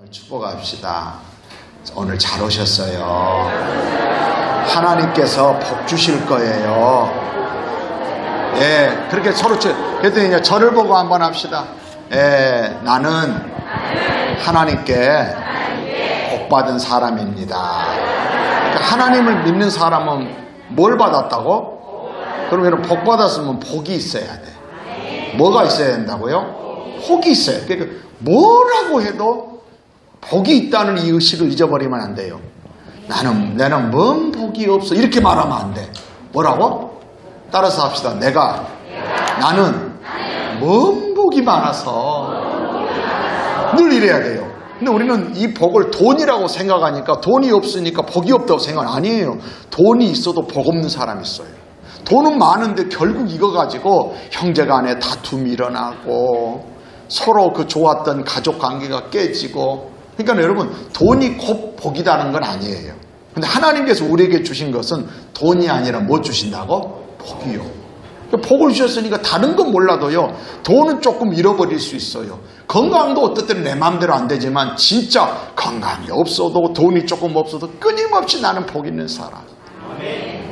축복합시다. 오늘 잘 오셨어요. 하나님께서 복 주실 거예요. 예, 그렇게 서로 그랬더니 저를 보고 한번 합시다. 예, 나는 하나님께 복 받은 사람입니다. 그러니까 하나님을 믿는 사람은 뭘 받았다고? 그러면 복 받았으면 복이 있어야 돼. 뭐가 있어야 된다고요? 복이 있어요. 그러니까 뭐라고 해도 복이 있다는 이 의식을 잊어버리면 안 돼요. 나는 뭔 복이 없어. 이렇게 말하면 안 돼. 뭐라고? 따라서 합시다. 나는 뭔 복이 많아서 늘 이래야 돼요. 근데 우리는 이 복을 돈이라고 생각하니까 돈이 없으니까 복이 없다고 생각은 아니에요. 돈이 있어도 복 없는 사람이 있어요. 돈은 많은데 결국 이거 가지고 형제간에 다툼이 일어나고 서로 그 좋았던 가족 관계가 깨지고. 그러니까 여러분, 돈이 곧 복이라는 건 아니에요. 근데 하나님께서 우리에게 주신 것은 돈이 아니라 뭐 주신다고? 복이요. 복을 주셨으니까 다른 건 몰라도요, 돈은 조금 잃어버릴 수 있어요. 건강도 어떨 때는 내 마음대로 안 되지만 진짜 건강이 없어도 돈이 조금 없어도 끊임없이 나는 복 있는 사람.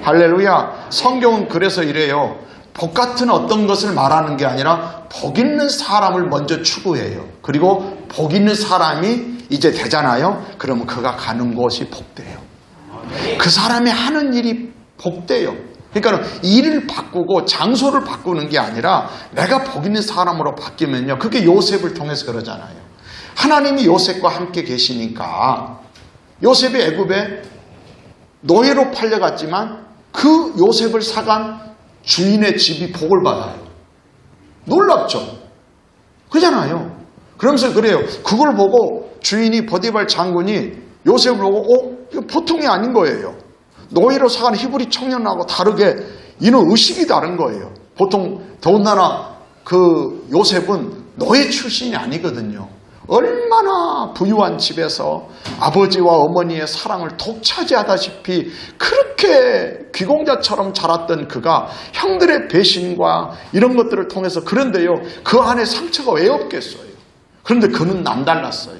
할렐루야. 성경은 그래서 이래요. 복 같은 어떤 것을 말하는 게 아니라 복 있는 사람을 먼저 추구해요. 그리고 복 있는 사람이 이제 되잖아요. 그러면 그가 가는 곳이 복돼요. 그 사람이 하는 일이 복돼요. 그러니까 일을 바꾸고 장소를 바꾸는 게 아니라 내가 복 있는 사람으로 바뀌면요. 그게 요셉을 통해서 그러잖아요. 하나님이 요셉과 함께 계시니까 요셉이 애굽에 노예로 팔려갔지만 그 요셉을 사간 주인의 집이 복을 받아요. 놀랍죠? 그잖아요. 그러면서 그래요. 그걸 보고 주인이 보디발 장군이 요셉을 보고 이거 보통이 아닌 거예요. 노예로 사간 히브리 청년하고 다르게 이는 의식이 다른 거예요. 보통 더군다나 그 요셉은 노예 출신이 아니거든요. 얼마나 부유한 집에서 아버지와 어머니의 사랑을 독차지하다시피 그렇게 귀공자처럼 자랐던 그가 형들의 배신과 이런 것들을 통해서, 그런데요, 그 안에 상처가 왜 없겠어요? 그런데 그는 남달랐어요.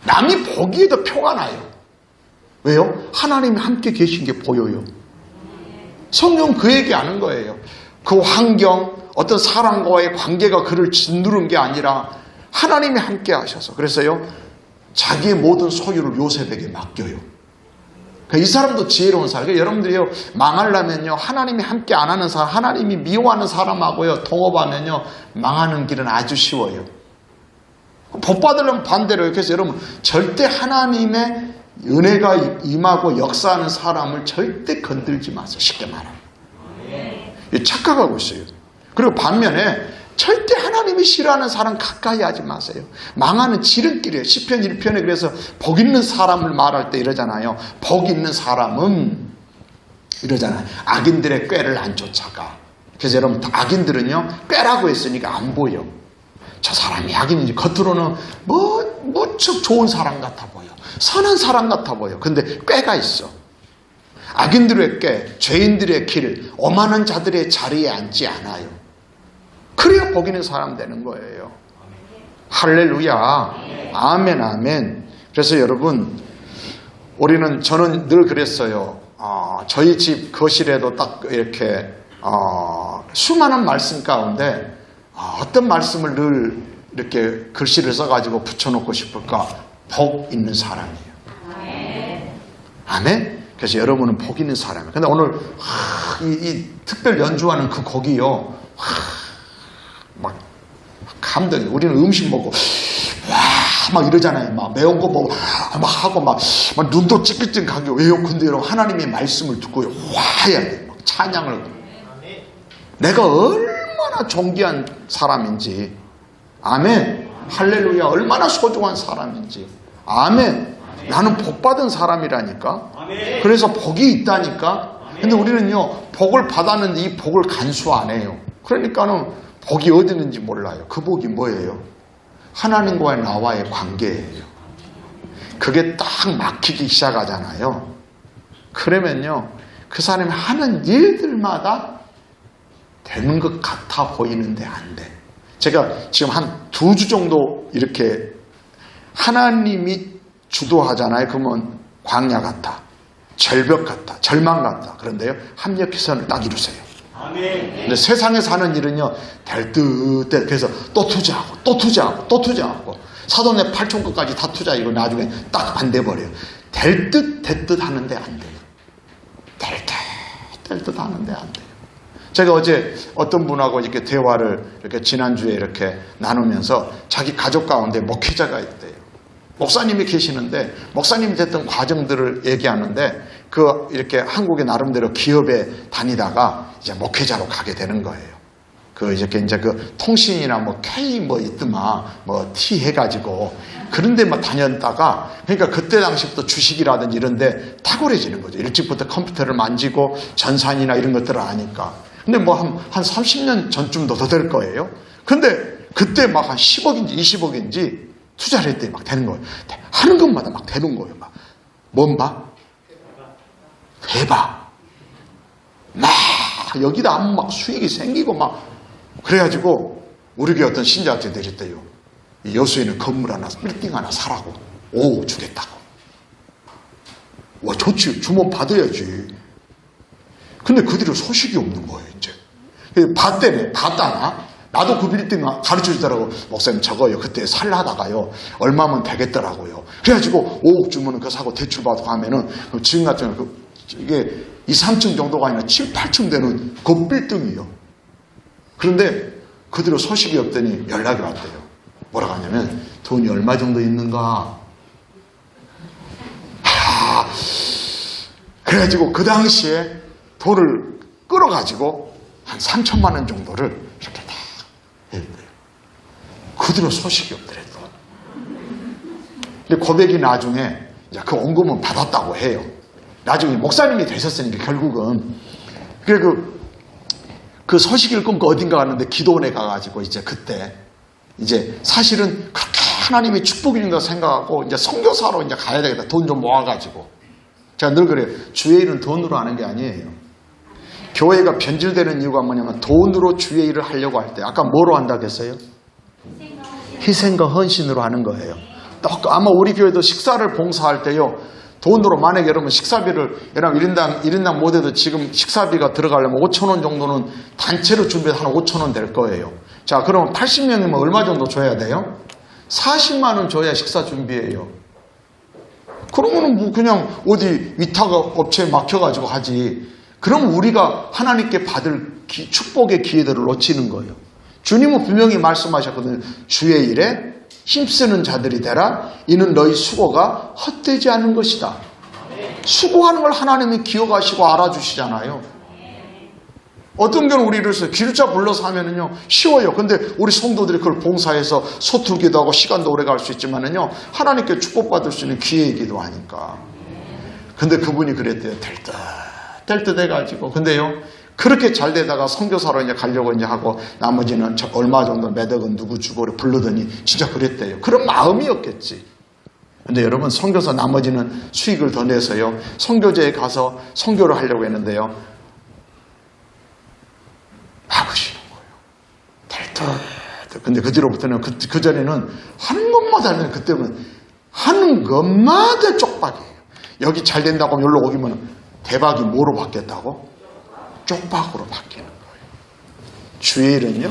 남이 보기에도 표가 나요. 왜요? 하나님이 함께 계신 게 보여요. 성경은 그 얘기하는 거예요. 그 환경, 어떤 사람과의 관계가 그를 짓누른 게 아니라 하나님이 함께 하셔서. 그래서요, 자기의 모든 소유를 요셉에게 맡겨요. 이 사람도 지혜로운 사람. 여러분들이요, 망하려면요, 하나님이 함께 안 하는 사람, 하나님이 미워하는 사람하고요, 동업하면요, 망하는 길은 아주 쉬워요. 복 받으려면 반대로요. 그래서 여러분, 절대 하나님의 은혜가 임하고 역사하는 사람을 절대 건들지 마세요. 쉽게 말하면. 착각하고 있어요. 그리고 반면에 절대 하나님이 싫어하는 사람 가까이 하지 마세요. 망하는 지름길이에요. 시편 1편에 그래서 복 있는 사람을 말할 때 이러잖아요. 복 있는 사람은 이러잖아요. 악인들의 꾀를 안 쫓아가. 그래서 여러분, 악인들은요, 꾀라고 했으니까 안 보여. 저 사람이 악인인지 겉으로는 무척 좋은 사람 같아 보여. 선한 사람 같아 보여. 근데 꾀가 있어. 악인들의 꾀, 죄인들의 길, 오만한 자들의 자리에 앉지 않아요. 그래야 복 있는 사람 되는 거예요. 할렐루야. 아멘, 아멘. 그래서 여러분, 저는 늘 그랬어요. 저희 집 거실에도 딱 이렇게 수많은 말씀 가운데 어떤 말씀을 늘 이렇게 글씨를 써가지고 붙여놓고 싶을까? 복 있는 사람이에요. 아멘? 그래서 여러분은 복 있는 사람이에요. 근데 오늘 이 특별 연주하는 그 곡이요, 막 감동이. 우리는 음식 먹고 막 이러잖아요. 막 매운 거 먹고 막 하고 막 눈도 찌끈찌끈하게. 왜요? 근데 여러분, 하나님의 말씀을 듣고요, 해야 돼요. 막 찬양을. 내가 얼마나 존귀한 사람인지. 아멘. 할렐루야. 얼마나 소중한 사람인지. 아멘. 나는 복 받은 사람이라니까. 그래서 복이 있다니까. 근데 우리는요, 복을 받았는데 이 복을 간수 안 해요. 그러니까는 복이 어디 있는지 몰라요. 그 복이 뭐예요? 하나님과의 나와의 관계예요. 그게 딱 막히기 시작하잖아요. 그러면요, 그 사람이 하는 일들마다 되는 것 같아 보이는데 안 돼. 제가 지금 한 2주 정도 이렇게 하나님이 주도하잖아요. 그러면 광야 같다, 절벽 같다, 절망 같다. 그런데요, 합력해서는 딱 이루세요. 근데 세상에서 하는 일은요, 될 듯, 그래서 또 투자하고, 또 투자하고, 또 투자하고, 사돈의 8천 것까지 다 투자하고 나중에 딱 안 돼버려요. 될 듯, 될 듯 하는데 안 돼요. 될 듯 하는데 안 돼요. 제가 어제 어떤 분하고 이렇게 대화를 이렇게 지난주에 이렇게 나누면서 자기 가족 가운데 목회자가 있대요. 목사님이 계시는데 목사님이 됐던 과정들을 얘기하는데 그 이렇게 한국의 나름대로 기업에 다니다가 이제 목회자로 가게 되는 거예요. 그 이렇게 이제 그 통신이나 뭐 K 뭐 있더만 뭐 T 해가지고 그런 데만 다녔다가 그러니까 그때 당시부터 주식이라든지 이런 데 탁월해지는 거죠. 일찍부터 컴퓨터를 만지고 전산이나 이런 것들을 아니까. 근데 뭐 한 30년 전쯤도 더 될 거예요. 근데 그때 막 한 10억인지 20억인지 투자를 했더니 막 되는 거예요. 하는 것마다 막 되는 거예요. 막. 뭔 봐? 대박. 막 여기다 하면 막 수익이 생기고 막 그래가지고 우리 교회 어떤 신자한테 내렸대요. 이 여수에는 건물 하나, 빌딩 하나 사라고. 오, 주겠다고. 와, 좋지. 주문 받아야지. 근데 그 뒤로 소식이 없는 거예요, 이제. 봤대네. 봤다나? 나도 그 빌딩 가르쳐 주더라고. 목사님 저거요. 그때 살라다가요. 얼마면 되겠더라고요. 그래가지고 5억 주면은 그거 사고 대출 받고 하면은 지금 같은 경우 이게 2, 3층 정도가 아니라 7, 8층 되는 그 빌딩이요. 그런데 그 뒤로 소식이 없더니 연락이 왔대요. 뭐라고 하냐면 돈이 얼마 정도 있는가. 그래가지고 그 당시에 돈을 끌어가지고 한 3천만 원 정도를 이렇게 다 했대요. 그 뒤로 소식이 없더래도. 근데 고백이 나중에 이제 그 원금은 받았다고 해요. 나중에 목사님이 되셨으니까 결국은. 그래 그 소식을 끊고 어딘가 갔는데 기도원에 가가지고 이제 그때 이제 사실은 그렇게 하나님이 축복인가 생각하고 이제 선교사로 이제 가야 되겠다. 돈 좀 모아가지고. 제가 늘 그래요. 주의 일은 돈으로 하는 게 아니에요. 교회가 변질되는 이유가 뭐냐면 돈으로 주의 일을 하려고 할 때 아까 뭐로 한다고 했어요? 희생과 헌신으로 하는 거예요. 아마 우리 교회도 식사를 봉사할 때요. 돈으로 만약에 여러분 식사비를 여러분 1인당 못해도 지금 식사비가 들어가려면 5천 원 정도는 단체로 준비해서 한 5천 원 될 거예요. 자, 그러면 80명이면 얼마 정도 줘야 돼요? 40만 원 줘야 식사 준비해요. 그러면은 뭐 그냥 어디 위탁 업체에 맡겨가지고 하지. 그럼 우리가 하나님께 받을 축복의 기회들을 놓치는 거예요. 주님은 분명히 말씀하셨거든요. 주의 일에 힘쓰는 자들이 되라. 이는 너희 수고가 헛되지 않은 것이다. 수고하는 걸 하나님이 기억하시고 알아주시잖아요. 어떤 경우는 우리를 기술자 불러서 하면은요 쉬워요. 근데 우리 성도들이 그걸 봉사해서 서툴기도 하고 시간도 오래 갈 수 있지만은요 하나님께 축복받을 수 있는 기회이기도 하니까. 근데 그분이 그랬대요. 될 듯 해가지고. 근데요 그렇게 잘 되다가 선교사로 이제 가려고 이제 하고 나머지는 얼마 정도 몇 억은 누구 주고 부르더니 진짜 그랬대요. 그런 마음이었겠지. 근데 여러분 선교사 나머지는 수익을 더 내서요 선교제에 가서 선교를 하려고 했는데요 막으시는 거예요. 근데 그 뒤로부터는 그 전에는 하는 것마다 그때는 하는 것마다 쪽박이에요. 여기 잘 된다고 하면 여기로 오기면 대박이 뭐로 바뀌었다고? 쪽박으로 바뀌는 거예요. 주의 일은요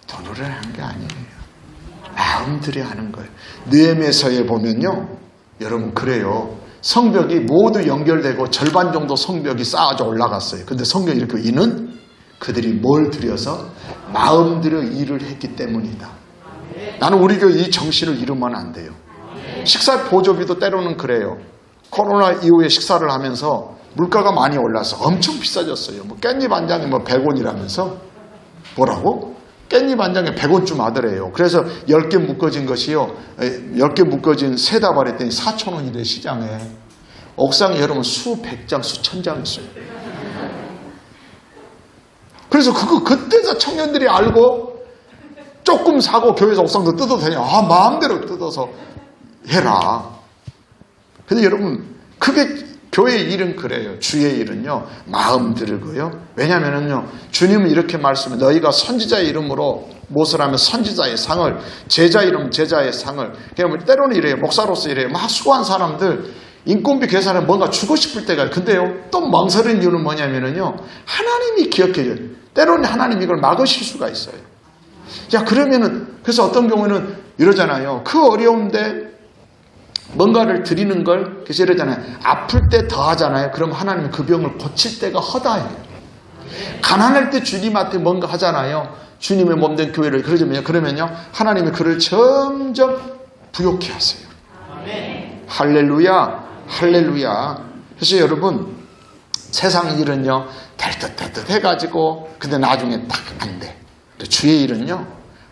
돈으로 하는 게 아니에요. 마음들이 하는 거예요. 느헤미야서에 보면요 여러분 그래요. 성벽이 모두 연결되고 절반 정도 성벽이 쌓아져 올라갔어요. 근데 성경이 이렇게 이는 그들이 뭘 들여서 마음 들여 일을 했기 때문이다. 나는 우리 교회 이 정신을 잃으면 안 돼요. 식사 보조비도 때로는 그래요. 코로나 이후에 식사를 하면서 물가가 많이 올라서 엄청 비싸졌어요. 뭐 깻잎 한 장에 뭐 100원이라면서 뭐라고? 깻잎 한 장에 100원쯤 하더래요. 그래서 10개 묶어진 것이요. 10개 묶어진 세 다발 했더니 4,000원이래 시장에. 옥상에 여러분 수백 장, 수천 장 있어요. 그래서 그때서 청년들이 알고 조금 사고 교회에서 옥상도 뜯어도 되냐. 마음대로 뜯어서 해라. 근데 여러분 그게 교회의 일은 그래요. 주의 일은요, 마음 들고요. 왜냐면은요, 주님은 이렇게 말씀해, 너희가 선지자의 이름으로 무엇을 하면 선지자의 상을, 제자 이름 제자의 상을, 그러니까 때로는 이래요. 목사로서 이래요. 막 수고한 사람들, 인건비 계산에 뭔가 주고 싶을 때가, 근데요, 또 망설이는 이유는 뭐냐면은요, 하나님이 기억해줘요. 때로는 하나님이 이걸 막으실 수가 있어요. 야, 그러면은, 그래서 어떤 경우는 이러잖아요. 그 어려운데, 뭔가를 드리는 걸, 그래서 이러잖아요. 아플 때 더 하잖아요. 그럼 하나님은 그 병을 고칠 때가 허다해요. 가난할 때 주님한테 뭔가 하잖아요. 주님의 몸된 교회를. 그러면요. 하나님이 그를 점점 부욕해 하세요. 할렐루야. 할렐루야. 그래서 여러분, 세상 일은요, 될 듯 해가지고, 근데 나중에 딱 안 돼. 주의 일은요,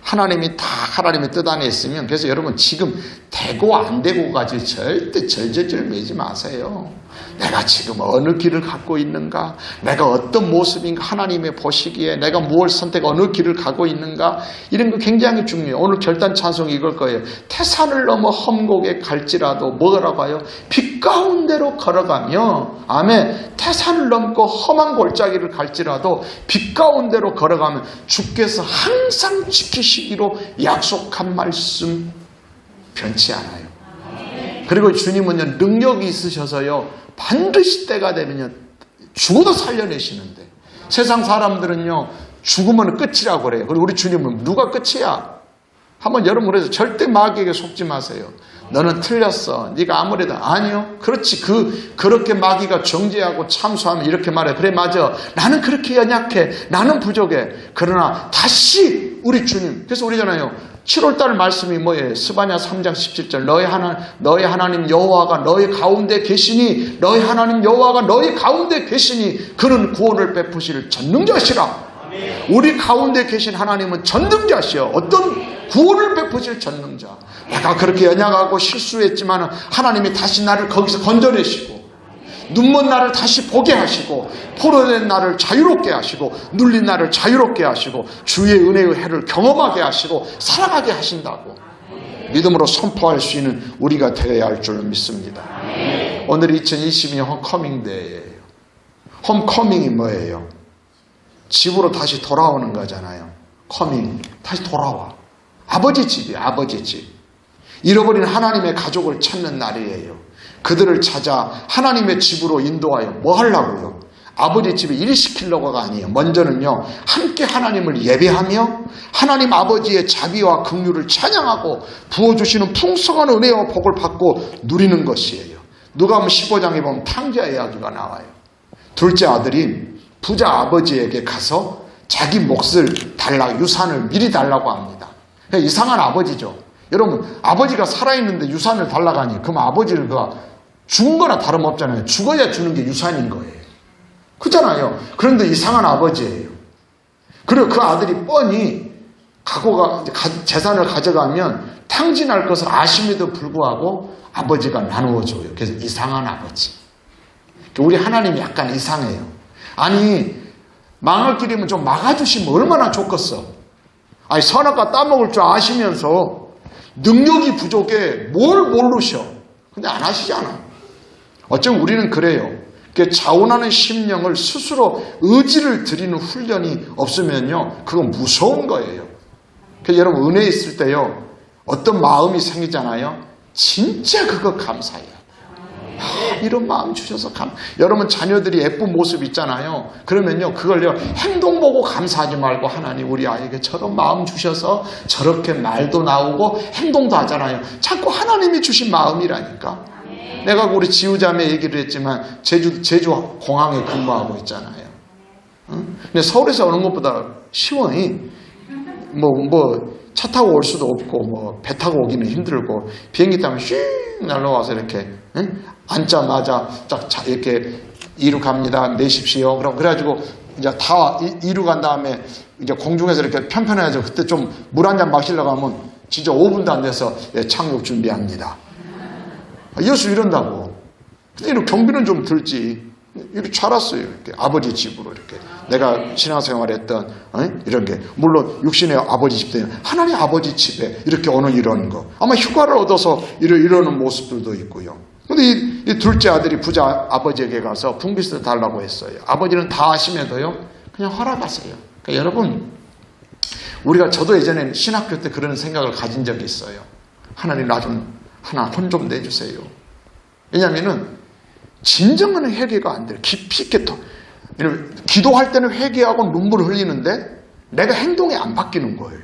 하나님이 다 하나님의 뜻 안에 있으면, 그래서 여러분 지금 되고 안 되고 가지고 절대 절절절 매지 마세요. 내가 지금 어느 길을 갖고 있는가, 내가 어떤 모습인가, 하나님의 보시기에 내가 무엇을 선택, 어느 길을 가고 있는가, 이런 거 굉장히 중요해요. 오늘 결단 찬송이 이걸 거예요. 태산을 넘어 험곡에 갈지라도 뭐라고 해요? 빛 가운데로 걸어가며, 아멘. 태산을 넘고 험한 골짜기를 갈지라도 빛 가운데로 걸어가면 주께서 항상 지키시기로 약속한 말씀 변치 않아요. 그리고 주님은요, 능력이 있으셔서요, 반드시 때가 되면요, 죽어도 살려내시는데, 세상 사람들은요, 죽으면 끝이라고 그래요. 그리고 우리 주님은 누가 끝이야? 한번 여러분 그래서 절대 마귀에게 속지 마세요. 너는 틀렸어. 네가 아무래도 아니요. 그렇지. 그렇게 마귀가 정죄하고 참소하면 이렇게 말해. 그래, 맞아. 나는 그렇게 연약해. 나는 부족해. 그러나 다시 우리 주님. 그래서 우리잖아요. 7월달 말씀이 뭐예요? 스바냐 3장 17절. 너희 하나님 여호와가 너희 가운데 계시니, 너희 하나님 여호와가 너희 가운데 계시니 그는 구원을 베푸실 전능자시라. 우리 가운데 계신 하나님은 전능자시여. 어떤 구원을 베푸실 전능자. 내가 그렇게 연약하고 실수했지만 하나님이 다시 나를 거기서 건져내시고, 눈먼 나를 다시 보게 하시고, 포로된 나를 자유롭게 하시고, 눌린 나를 자유롭게 하시고, 주의 은혜의 해를 경험하게 하시고 살아가게 하신다고 믿음으로 선포할 수 있는 우리가 되어야 할 줄 믿습니다. 오늘 2022년 홈커밍 데이예요. 홈커밍이 뭐예요? 집으로 다시 돌아오는 거잖아요. 커밍, 다시 돌아와. 아버지 집이에요. 아버지 집. 잃어버린 하나님의 가족을 찾는 날이에요. 그들을 찾아 하나님의 집으로 인도하여 뭐 하려고요? 아버지 집에 일 시키려고가 아니에요. 먼저는요, 함께 하나님을 예배하며 하나님 아버지의 자비와 긍휼을 찬양하고 부어주시는 풍성한 은혜와 복을 받고 누리는 것이에요. 누가복음 15장에 보면 탕자 이야기가 나와요. 둘째 아들이 부자 아버지에게 가서 자기 몫을 유산을 미리 달라고 합니다. 이상한 아버지죠. 여러분, 아버지가 살아있는데 유산을 달라고 하니, 그럼 아버지를 죽은 거나 다름없잖아요. 죽어야 주는 게 유산인 거예요. 그렇잖아요. 그런데 이상한 아버지예요. 그리고 그 아들이 뻔히 재산을 가져가면 탕진할 것을 아심에도 불구하고 아버지가 나누어줘요. 그래서 이상한 아버지. 우리 하나님이 약간 이상해요. 아니, 망할 길이면 좀 막아주시면 얼마나 좋겠어. 아니, 선악과 따먹을 줄 아시면서 능력이 부족해 뭘 모르셔. 근데 안 하시잖아. 어쩌면 우리는 그래요. 자원하는 심령을 스스로 의지를 드리는 훈련이 없으면요, 그건 무서운 거예요. 그래서 여러분, 은혜 있을 때요, 어떤 마음이 생기잖아요. 진짜 그거 감사해요. 이런 마음 주셔서 여러분 자녀들이 예쁜 모습 있잖아요. 그러면요, 그걸요, 행동 보고 감사하지 말고, 하나님 우리 아이에게 저런 마음 주셔서 저렇게 말도 나오고 행동도 하잖아요. 자꾸 하나님이 주신 마음이라니까. 내가 우리 지우자매 얘기를 했지만 제주 공항에 근무하고 있잖아요. 응? 근데 서울에서 오는 것보다 시원히 차 타고 올 수도 없고 배 타고 오기는 힘들고 비행기 타면 슉 날라와서 이렇게, 응? 앉자마자 이렇게 이루 갑니다. 내십시오. 그래가지고 이제 다 이루 간 다음에 이제 공중에서 이렇게 편편해야죠. 그때 좀 물 한 잔 마시려고 하면 진짜 5분도 안 돼서 착륙 준비합니다. 예수 이런다고. 근데 이런 경비는 좀 들지. 이렇게 살았어요. 이렇게 아버지 집으로 이렇게. 내가 신앙생활했던 이런 게 물론 육신의 아버지 집 때는 하나님 아버지 집에 이렇게 오는 이런 거. 아마 휴가를 얻어서 이러는 모습들도 있고요. 근데 이 둘째 아들이 부자 아버지에게 가서 분깃을 달라고 했어요. 아버지는 다 아심에도요, 그냥 허락하세요. 그러니까 여러분, 저도 예전에 신학교 때 그런 생각을 가진 적이 있어요. 하나님 나 좀 하나 혼 좀 내주세요. 왜냐하면은 진정한 회개가 안 돼요. 깊이 있게 기도할 때는 회개하고 눈물을 흘리는데 내가 행동이 안 바뀌는 거예요.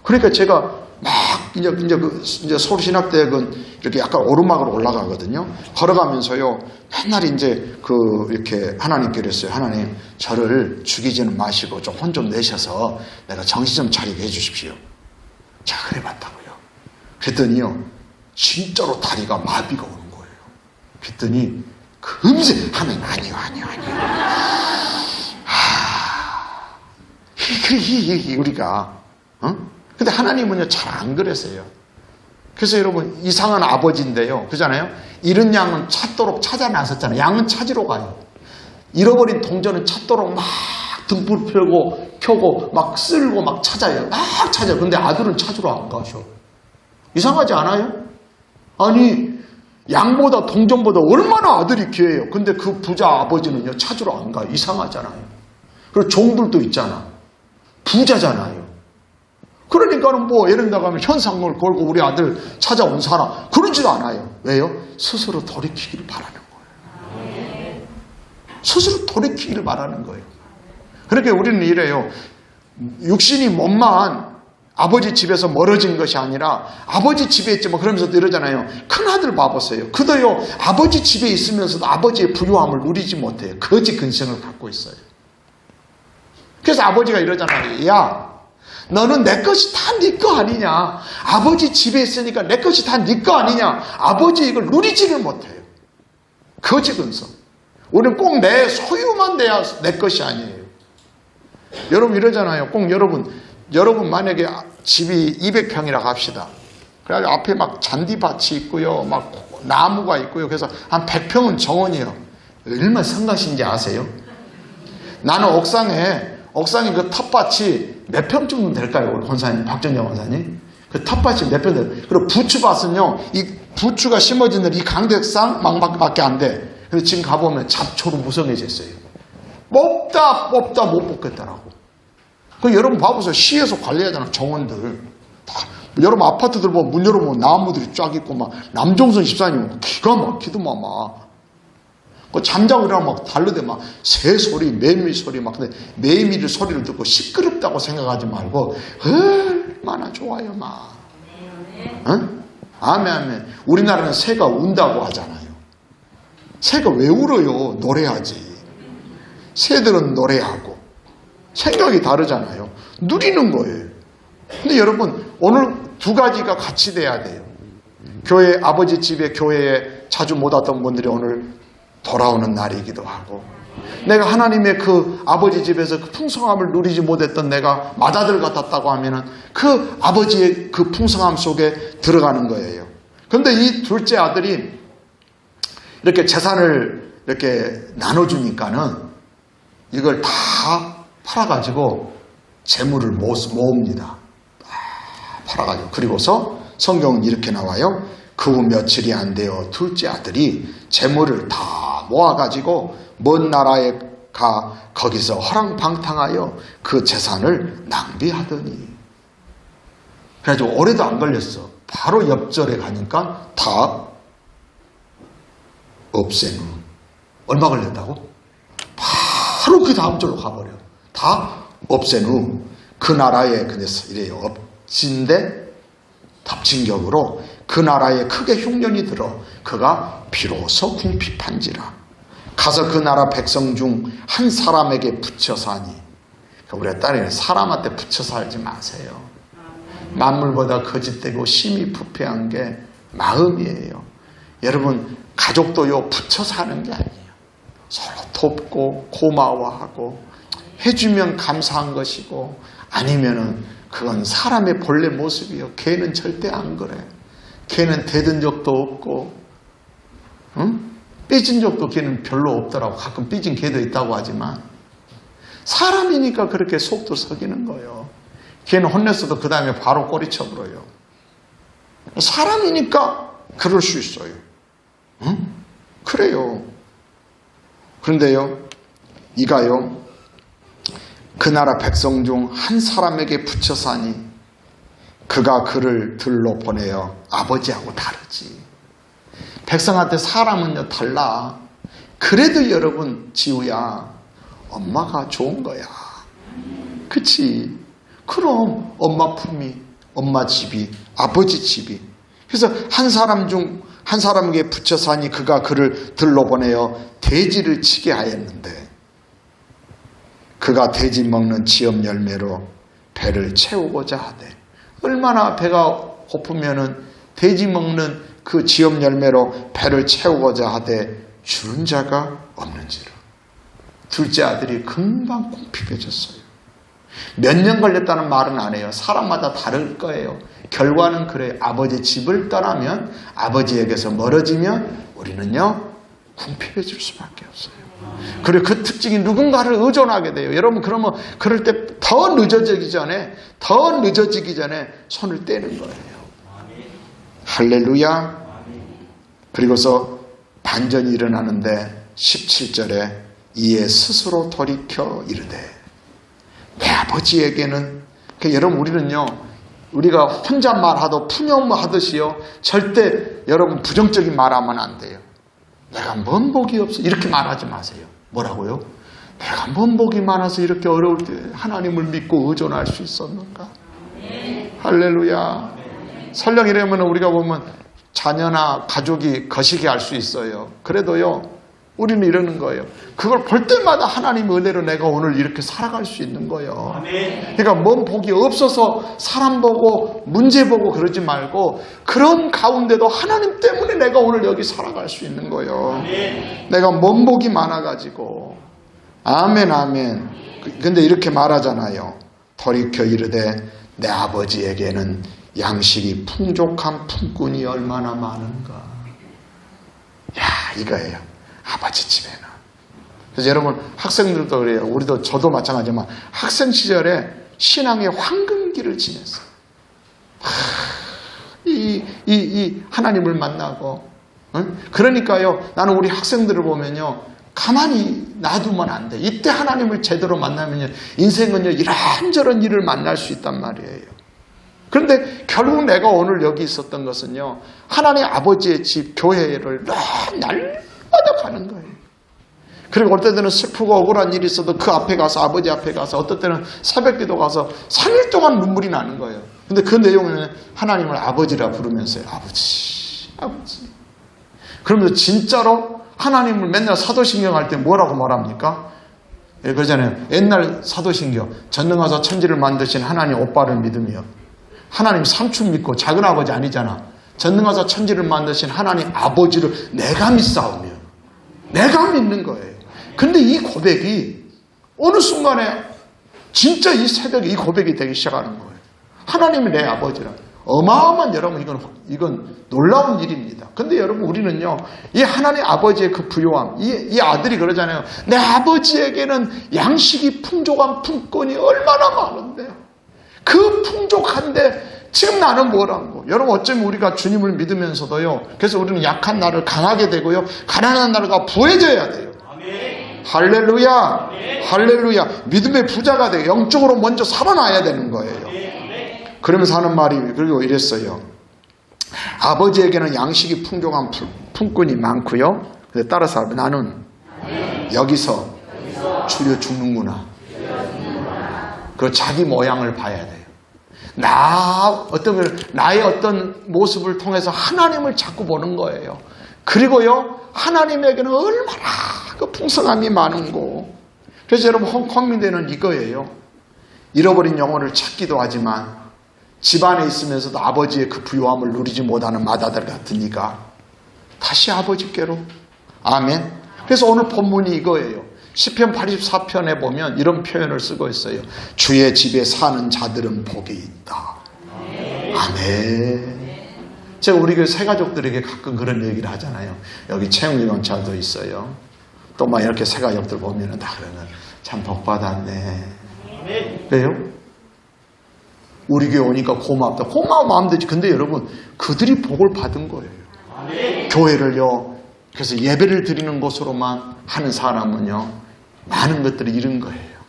그러니까 제가 막 이제 서울 신학대학은 이렇게 약간 오르막으로 올라가거든요. 걸어가면서요, 맨날 이렇게 하나님께 그랬어요. 하나님, 저를 죽이지는 마시고 좀 혼 좀 내셔서 내가 정신 좀 차리게 해주십시오. 제가 그래 봤다고요. 그랬더니요, 진짜로 다리가 마비가 오는 거예요. 그랬더니 금세 하면 아니요. 우리가 근데 하나님은요 잘 안 그러세요. 그래서 여러분 이상한 아버지인데요, 그잖아요. 잃은 양은 찾도록 찾아 나섰잖아요. 양은 찾으러 가요. 잃어버린 동전은 찾도록 막 등불 펴고 막 쓸고 막 찾아요. 막 찾아요. 근데 아들은 찾으러 안 가셔. 이상하지 않아요? 아니, 양보다 동전보다 얼마나 아들이 귀해요. 근데 그 부자 아버지는요 찾으러 안 가요. 이상하잖아요. 그리고 종들도 있잖아. 부자잖아요. 그러니까는 예를 들어가면 현상금을 걸고 우리 아들 찾아온 사람 그러지도 않아요. 왜요? 스스로 돌이키기를 바라는 거예요. 스스로 돌이키기를 바라는 거예요. 그러니까 우리는 이래요. 육신이 몸만 아버지 집에서 멀어진 것이 아니라 아버지 집에 있지 그러면서도 이러잖아요. 큰아들 봐보세요. 그도요 아버지 집에 있으면서도 아버지의 부유함을 누리지 못해요. 거지 근성을 갖고 있어요. 그래서 아버지가 이러잖아요. 야, 너는 내 것이 다 네 거 아니냐. 아버지 집에 있으니까 내 것이 다 네 거 아니냐. 아버지 이걸 누리지를 못해요. 거지 근성. 우리는 꼭 내 소유만 돼야 내 것이 아니에요. 여러분 이러잖아요. 꼭 여러분 만약에 집이 200평이라고 합시다. 그래가지고 앞에 막 잔디밭이 있고요. 막 나무가 있고요. 그래서 한 100평은 정원이에요. 얼마나 성가신지 아세요? 나는 옥상에 그 텃밭이 몇 평쯤 될까요? 우리 권사님, 박정영 권사님? 그 텃밭이 몇 평 돼요? 그리고 부추밭은요, 이 부추가 심어진 이 강대상 망밖에 안 돼. 그래서 지금 가보면 잡초로 무성해져 있어요. 뽑다 못 뽑겠더라고. 그 여러분 봐보세요. 시에서 관리하잖아, 정원들. 여러분 아파트들 보면 문 열어보면 나무들이 쫙 있고, 막, 남종선 집사님 기가 막히더만 막. 그 잠자고 일어나면 막 달르대 막 새 소리, 매미 소리 막. 근데 매미 소리를 듣고 시끄럽다고 생각하지 말고 얼마나 좋아요 막. 응? 아멘. 우리나라는 새가 운다고 하잖아요. 새가 왜 울어요? 노래하지. 새들은 노래하고 생각이 다르잖아요. 누리는 거예요. 근데 여러분 오늘 두 가지가 같이 돼야 돼요. 교회 아버지 집에 교회에 자주 못 왔던 분들이 오늘 돌아오는 날이기도 하고, 내가 하나님의 그 아버지 집에서 그 풍성함을 누리지 못했던 내가 맏아들 같았다고 하면은 그 아버지의 그 풍성함 속에 들어가는 거예요. 그런데 이 둘째 아들이 이렇게 재산을 이렇게 나눠주니까는 이걸 다 팔아가지고 재물을 모읍니다. 다 팔아가지고. 그리고서 성경은 이렇게 나와요. 그 후 며칠이 안 되어 둘째 아들이 재물을 다 모아가지고 먼 나라에 가 거기서 허랑방탕하여 그 재산을 낭비하더니. 그래가지고 오래도 안 걸렸어. 바로 옆절에 가니까 다 없앤 후. 얼마 걸렸다고? 바로 그 다음 절로 가버려. 다 없앤 후 그 나라에 그래서 이래요. 덮친 격으로 그 나라에 크게 흉년이 들어 그가 비로소 궁핍한지라. 가서 그 나라 백성 중 한 사람에게 붙여 사니. 우리가 딸이 사람한테 붙여 살지 마세요. 만물보다 거짓되고 심히 부패한 게 마음이에요. 여러분 가족도요 붙여 사는 게 아니에요. 서로 돕고 고마워하고 해주면 감사한 것이고, 아니면은 그건 사람의 본래 모습이요. 걔는 절대 안 그래. 걔는 대든 적도 없고, 응? 삐진 적도 걔는 별로 없더라고. 가끔 삐진 걔도 있다고 하지만 사람이니까 그렇게 속도 썩이는 거예요. 걔는 혼냈어도 그 다음에 바로 꼬리쳐버려요. 사람이니까 그럴 수 있어요. 응? 그래요. 그런데요, 이가요, 그 나라 백성 중 한 사람에게 붙여사니 그가 그를 들러 보내어 아버지하고 다르지. 백성한테 사람은요 달라. 그래도 여러분 지우야, 엄마가 좋은 거야. 그치? 그럼 엄마 품이, 엄마 집이, 아버지 집이. 그래서 한 사람에게 붙여 사니 그가 그를 들러보내어 돼지를 치게 하였는데 그가 돼지 먹는 지엽 열매로 배를 채우고자 하되, 얼마나 배가 고프면은 돼지 먹는 그 지엽 열매로 배를 채우고자 하되 주는 자가 없는지라. 둘째 아들이 금방 궁핍해졌어요. 몇 년 걸렸다는 말은 안 해요. 사람마다 다를 거예요. 결과는 그래요. 아버지 집을 떠나면, 아버지에게서 멀어지면 우리는요 궁핍해질 수밖에 없어요. 그리고 그 특징이 누군가를 의존하게 돼요. 여러분, 그러면 그럴 때 더 늦어지기 전에 손을 떼는 거예요. 할렐루야. 그리고서 반전이 일어나는데 17절에 이에 스스로 돌이켜 이르되, 내 아버지에게는, 여러분 우리는요, 우리가 혼잣말하도 푸념하듯이요, 절대 여러분 부정적인 말하면 안 돼요. 내가 뭔 복이 없어, 이렇게 말하지 마세요. 뭐라고요? 내가 뭔 복이 많아서 이렇게 어려울 때 하나님을 믿고 의존할 수 있었는가? 할렐루야. 설령 이러면 우리가 보면 자녀나 가족이 거시기할 수 있어요. 그래도요, 우리는 이러는 거예요. 그걸 볼 때마다 하나님의 은혜로 내가 오늘 이렇게 살아갈 수 있는 거예요. 그러니까 뭔 복이 없어서 사람 보고 문제 보고 그러지 말고, 그런 가운데도 하나님 때문에 내가 오늘 여기 살아갈 수 있는 거예요. 내가 뭔 복이 많아가지고. 아멘, 아멘. 근데 이렇게 말하잖아요. 돌이켜 이르되 내 아버지에게는 양식이 풍족한 품꾼이 얼마나 많은가. 야, 이거예요. 아버지 집에는. 그래서 여러분, 학생들도 그래요. 우리도, 저도 마찬가지지만 학생 시절에 신앙의 황금기를 지냈어요. 이 하나님을 만나고. 그러니까요, 나는 우리 학생들을 보면요, 가만히 놔두면 안 돼. 이때 하나님을 제대로 만나면요, 인생은요, 이런저런 일을 만날 수 있단 말이에요. 그런데 결국 내가 오늘 여기 있었던 것은요, 하나님 아버지의 집, 교회를 날마다 가는 거예요. 그리고 어떨 때는 슬프고 억울한 일이 있어도 그 앞에 가서, 아버지 앞에 가서, 어떨 때는 새벽기도 가서 3일 동안 눈물이 나는 거예요. 근데 그 내용에는 하나님을 아버지라 부르면서요. 아버지, 아버지. 그러면서 진짜로 하나님을 맨날 사도신경 할 때 뭐라고 말합니까? 예, 그러잖아요. 옛날 사도신경, 전능하사 천지를 만드신 하나님 오빠를 믿으며, 하나님 삼촌 믿고, 작은 아버지 아니잖아. 전능하사 천지를 만드신 하나님 아버지를 내가 믿사오며, 내가 믿는 거예요. 근데 이 고백이 어느 순간에 진짜 이 새벽에 이 고백이 되기 시작하는 거예요. 하나님이 내 아버지라. 어마어마한, 여러분, 이건 놀라운 일입니다. 근데 여러분, 우리는요, 이 하나님 아버지의 그 부요함, 이 아들이 그러잖아요. 내 아버지에게는 양식이 풍족한 품꾼이 얼마나 많은데, 그 풍족한데 지금 나는 뭐라고. 여러분, 어쩌면 우리가 주님을 믿으면서도요, 그래서 우리는 약한 나를 강하게 되고요, 가난한 나가 부해져야 돼요. 아멘. 할렐루야. 아멘. 할렐루야. 믿음의 부자가 돼요. 영적으로 먼저 살아나야 되는 거예요. 아멘. 그러면서 하는 말이, 그리고 이랬어요. 아버지에게는 양식이 풍족한 품꾼이 많고요, 근데 따라서 나는 여기서 줄여 죽는구나. 그 자기 모양을 봐야 돼요. 나의 어떤 모습을 통해서 하나님을 자꾸 보는 거예요. 그리고요, 하나님에게는 얼마나 그 풍성함이 많은고. 그래서 여러분, 홈커밍대는 이거예요. 잃어버린 영혼을 찾기도 하지만 집안에 있으면서도 아버지의 그 부요함을 누리지 못하는 맏아들 같으니까 다시 아버지께로. 아멘. 그래서 오늘 본문이 이거예요. 시편 84편에 보면 이런 표현을 쓰고 있어요. 주의 집에 사는 자들은 복이 있다. 아멘. 제가 우리 교회 새가족들에게 가끔 그런 얘기를 하잖아요. 여기 채용이 경찰도 있어요. 또 막 이렇게 새가족들 보면은 다 그러면 참 복받았네. 왜요? 우리 교회 오니까 고맙다. 고마운 마음 되지. 근데 여러분, 그들이 복을 받은 거예요. 교회를요, 그래서 예배를 드리는 곳으로만 하는 사람은요, 많은 것들을 잃은 거예요.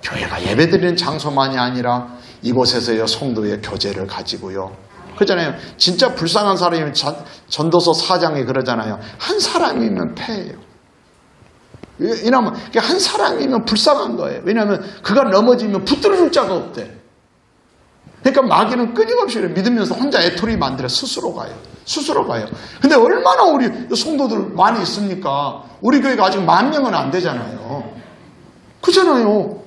교회가 예배 드리는 장소만이 아니라 이곳에서요, 성도의 교제를 가지고요. 그러잖아요. 진짜 불쌍한 사람이면 전도서 4장에 그러잖아요. 한 사람이면 패예요. 왜냐하면 한 사람이면 불쌍한 거예요. 왜냐하면 그가 넘어지면 붙들어줄 자가 없대. 그러니까 마귀는 끊임없이 믿으면서 혼자 애토리 만들어 스스로 가요. 스스로 가요. 근데 얼마나 우리 성도들 많이 있습니까? 우리 교회가 아직 10,000명은 안 되잖아요. 그렇잖아요.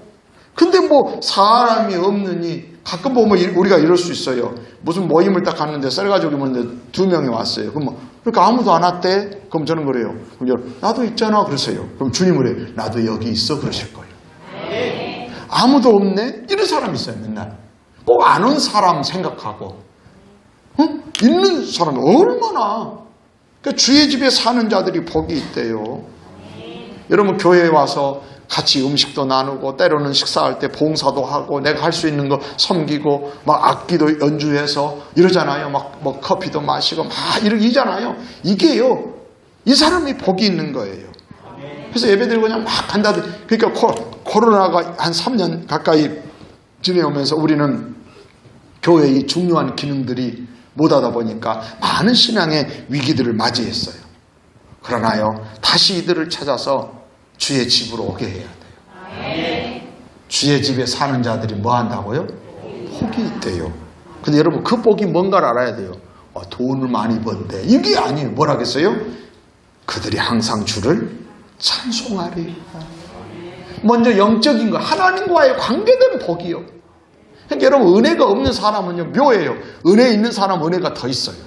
근데 뭐 사람이 없느니 가끔 보면 우리가 이럴 수 있어요. 무슨 모임을 딱 갔는데 쌀가족이 있는데 2명이 왔어요. 그럼 그러니까 아무도 안 왔대? 그럼 저는 그래요. 그럼 나도 있잖아. 그러세요. 그럼 주님을 해요. 나도 여기 있어. 그러실 거예요. 아무도 없네? 이런 사람 있어요. 맨날. 꼭 안 온 사람 생각하고. 있는 사람이 얼마나. 그러니까 주의 집에 사는 자들이 복이 있대요. 여러분 교회에 와서 같이 음식도 나누고 때로는 식사할 때 봉사도 하고 내가 할 수 있는 거 섬기고 막 악기도 연주해서 이러잖아요. 막 뭐 커피도 마시고 막 이러잖아요. 이게요. 이 사람이 복이 있는 거예요. 그래서 예배드리고 그냥 막 간다. 그러니까 코로나가 한 3년 가까이 지내오면서 우리는 교회의 중요한 기능들이 못하다 보니까 많은 신앙의 위기들을 맞이했어요. 그러나요. 다시 이들을 찾아서 주의 집으로 오게 해야 돼요. 주의 집에 사는 자들이 뭐 한다고요? 복이 있대요. 근데 여러분 그 복이 뭔가를 알아야 돼요. 돈을 많이 번대. 이게 아니에요. 뭐라겠어요? 그들이 항상 주를 찬송하리. 먼저 영적인 거, 하나님과의 관계된 복이요. 그러니까 여러분 은혜가 없는 사람은요 묘해요. 은혜 있는 사람은 은혜가 더 있어요.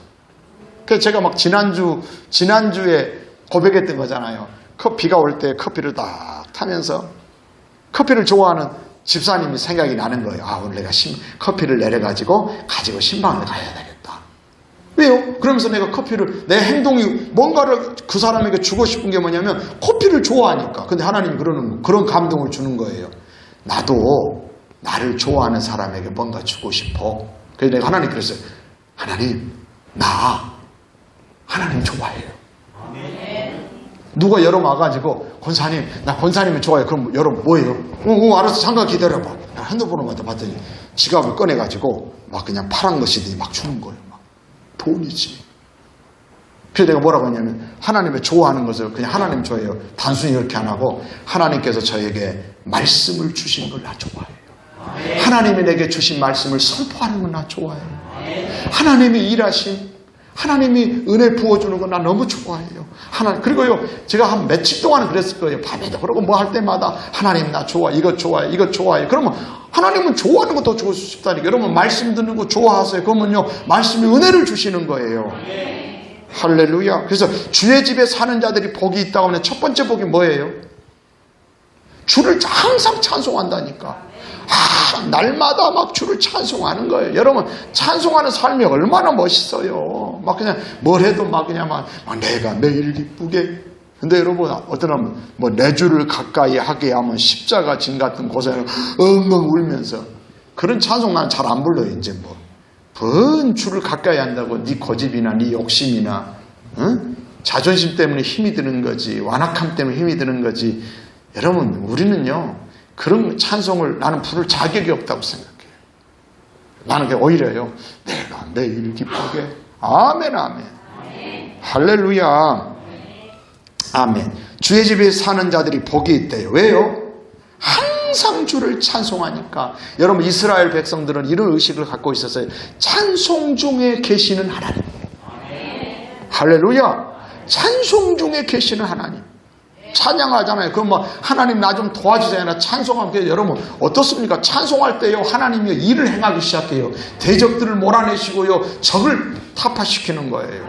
그래서 제가 막 지난주에 고백했던 거잖아요. 비가 올 때 커피를 딱 타면서 커피를 좋아하는 집사님이 생각이 나는 거예요. 오늘 내가 커피를 내려가지고 신방을 가야 되겠다. 왜요? 그러면서 내가 커피를, 내 행동이 뭔가를 그 사람에게 주고 싶은 게 뭐냐면 커피를 좋아하니까. 근데 하나님이 그런 감동을 주는 거예요. 나도 나를 좋아하는 사람에게 뭔가 주고 싶어. 그래서 내가 하나님 그랬어요. 하나님, 하나님 좋아해요. 누가 여러분 와가지고 권사님 나 권사님이 좋아요. 그럼 여러분 뭐예요? 알았어 잠깐 기다려봐. 핸드폰을 갖다 봤더니 지갑을 꺼내가지고 막 그냥 파란 것이더니 막 주는 거예요. 막 돈이지. 그래서 내가 뭐라고 했냐면 하나님의 좋아하는 것을 그냥 하나님 좋아해요. 단순히 이렇게 안 하고 하나님께서 저에게 말씀을 주신 걸 나 좋아해요. 하나님이 내게 주신 말씀을 선포하는 걸 나 좋아해요. 하나님이 일하신 하나님이 은혜 부어주는 거 나 너무 좋아해요. 그리고요, 제가 한 며칠 동안 그랬을 거예요. 밤에도 그러고 뭐 할 때마다 하나님 나 좋아, 이거 좋아해, 이거 좋아해. 그러면 하나님은 좋아하는 거 더 주고 싶다니까. 여러분 말씀 듣는 거 좋아하세요. 그러면요, 말씀이 은혜를 주시는 거예요. 할렐루야. 그래서 주의 집에 사는 자들이 복이 있다고 하면 첫 번째 복이 뭐예요? 주를 항상 찬송한다니까. 날마다 막 주를 찬송하는 거예요. 여러분 찬송하는 삶이 얼마나 멋있어요. 막 그냥 뭘 해도 막 그냥 막 내가 매일 기쁘게. 근데 여러분 어떤 하면 뭐 내 주를 가까이 하게 하면 십자가 진 같은 고생을 엉엉 울면서 그런 찬송 난 잘 안 불러요. 이제 뭔 주를 가까이 한다고 네 고집이나 네 욕심이나 자존심 때문에 힘이 드는 거지, 완악함 때문에 힘이 드는 거지. 여러분 우리는요 그런 찬송을 나는 부를 자격이 없다고 생각해요. 나는 오히려요. 내가 매일 기쁘게. 아멘 아멘. 할렐루야. 아멘. 주의 집에 사는 자들이 복이 있대요. 왜요? 항상 주를 찬송하니까. 여러분 이스라엘 백성들은 이런 의식을 갖고 있었어요. 찬송 중에 계시는 하나님. 할렐루야. 찬송 중에 계시는 하나님. 찬양하잖아요. 그럼 뭐 하나님 나 좀 도와주세요. 나 찬송하면 여러분 어떻습니까? 찬송할 때요 하나님이 일을 행하기 시작해요. 대적들을 몰아내시고요 적을 타파시키는 거예요.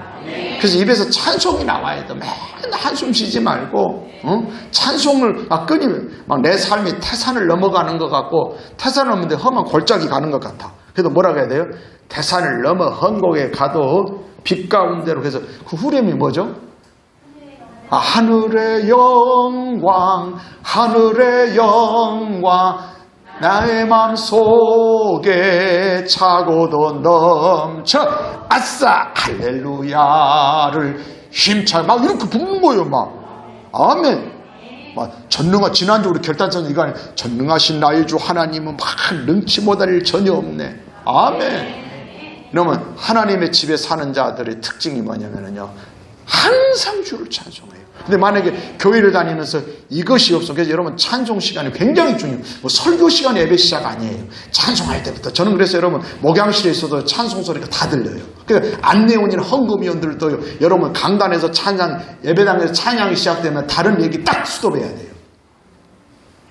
그래서 입에서 찬송이 나와야 돼. 맨날 한숨 쉬지 말고 찬송을 막 끊이면 막 내 삶이 태산을 넘어가는 것 같고 태산을 넘는데 험한 골짜기 가는 것 같아. 그래도 뭐라고 해야 돼요? 태산을 넘어 험곡에 가도 빛 가운데로. 그래서 그 후렴이 뭐죠? 하늘의 영광, 하늘의 영광, 나의 마음속에 차고도 넘쳐. 아싸 할렐루야를 힘차게 막 이렇게 붓는 거예요. 막 아멘. 막 지난주 우리 결단선 이거 전능하신 나의 주 하나님은 막 능치 못할 일 전혀 없네. 아멘. 그러면 하나님의 집에 사는 자들의 특징이 뭐냐면요, 항상 주를 찬송해요. 근데 만약에 교회를 다니면서 이것이 없어. 그래서 여러분 찬송 시간이 굉장히 중요해요. 뭐 설교 시간이 예배 시작 아니에요. 찬송할 때부터. 저는 그래서 여러분 목양실에 있어도 찬송 소리가 다 들려요. 그러니까 안내원이나 헌금위원들도 여러분 강단에서 예배당에서 찬양이 시작되면 다른 얘기 딱 스톱해야 돼요.